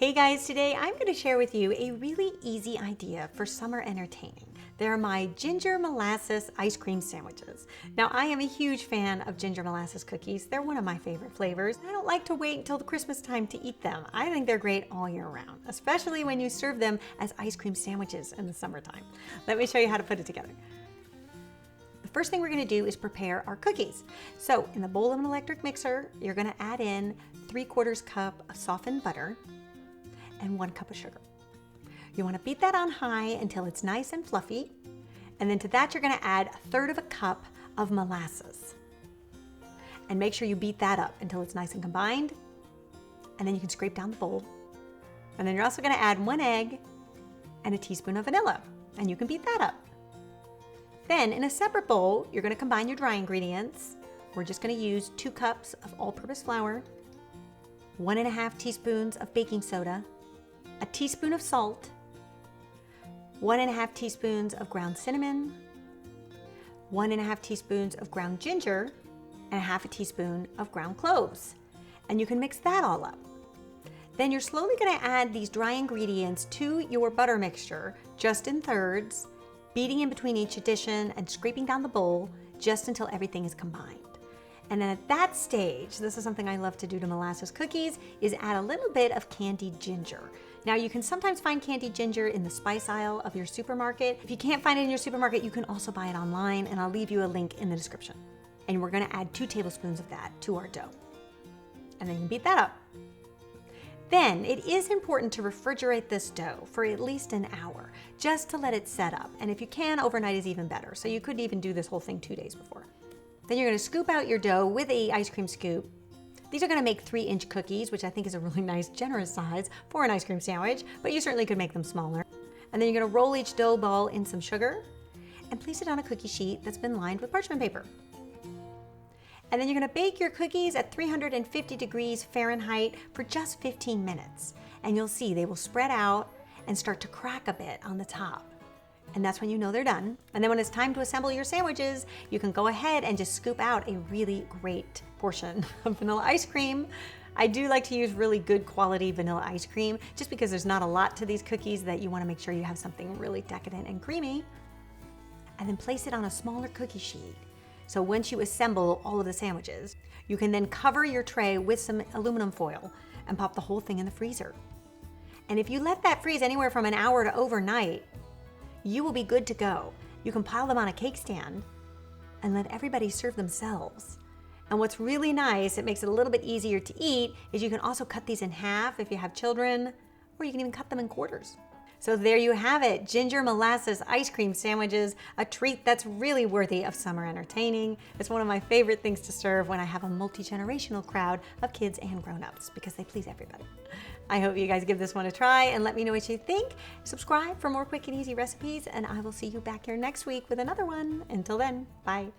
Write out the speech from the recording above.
Hey guys, today I'm going to share with you a really easy idea for summer entertaining. They're my ginger molasses ice cream sandwiches. Now I am a huge fan of ginger molasses cookies. They're one of my favorite flavors. I don't like to wait until the Christmas time to eat them. I think they're great all year round, especially when you serve them as ice cream sandwiches in the summertime. Let me show you how to put it together. The first thing we're going to do is prepare our cookies. So in the bowl of an electric mixer, you're going to add in 3/4 cup of softened butter and 1 cup of sugar. You want to beat that on high until it's nice and fluffy. And then to that, you're going to add 1/3 cup of molasses. And make sure you beat that up until it's nice and combined. And then you can scrape down the bowl. And then you're also going to add 1 egg and a teaspoon of vanilla. And you can beat that up. Then in a separate bowl, you're going to combine your dry ingredients. We're just going to use 2 cups of all-purpose flour, 1½ teaspoons of baking soda, a teaspoon of salt, 1½ teaspoons of ground cinnamon, 1½ teaspoons of ground ginger, and 1/2 teaspoon of ground cloves. And you can mix that all up. Then you're slowly going to add these dry ingredients to your butter mixture, just in thirds, beating in between each addition and scraping down the bowl just until everything is combined. And then at that stage, this is something I love to do to molasses cookies, is add a little bit of candied ginger. Now you can sometimes find candied ginger in the spice aisle of your supermarket. If you can't find it in your supermarket, you can also buy it online, and I'll leave you a link in the description. And we're gonna add 2 tablespoons of that to our dough. And then you beat that up. Then it is important to refrigerate this dough for at least an hour, just to let it set up. And if you can, overnight is even better. So you could even do this whole thing 2 days before. Then you're going to scoop out your dough with an ice cream scoop. These are going to make 3-inch cookies, which I think is a really nice, generous size for an ice cream sandwich, but you certainly could make them smaller. And then you're going to roll each dough ball in some sugar and place it on a cookie sheet that's been lined with parchment paper. And then you're going to bake your cookies at 350 degrees Fahrenheit for just 15 minutes. And you'll see they will spread out and start to crack a bit on the top. And that's when you know they're done. And then when it's time to assemble your sandwiches, you can go ahead and just scoop out a really great portion of vanilla ice cream. I do like to use really good quality vanilla ice cream just because there's not a lot to these cookies that you want to make sure you have something really decadent and creamy. And then place it on a smaller cookie sheet. So once you assemble all of the sandwiches, you can then cover your tray with some aluminum foil and pop the whole thing in the freezer. And if you let that freeze anywhere from an hour to overnight, you will be good to go. You can pile them on a cake stand and let everybody serve themselves. And what's really nice, it makes it a little bit easier to eat, is you can also cut these in half if you have children, or you can even cut them in quarters. So there you have it, ginger molasses ice cream sandwiches, a treat that's really worthy of summer entertaining. It's one of my favorite things to serve when I have a multi-generational crowd of kids and grown-ups because they please everybody. I hope you guys give this one a try and let me know what you think. Subscribe for more quick and easy recipes, and I will see you back here next week with another one. Until then, bye.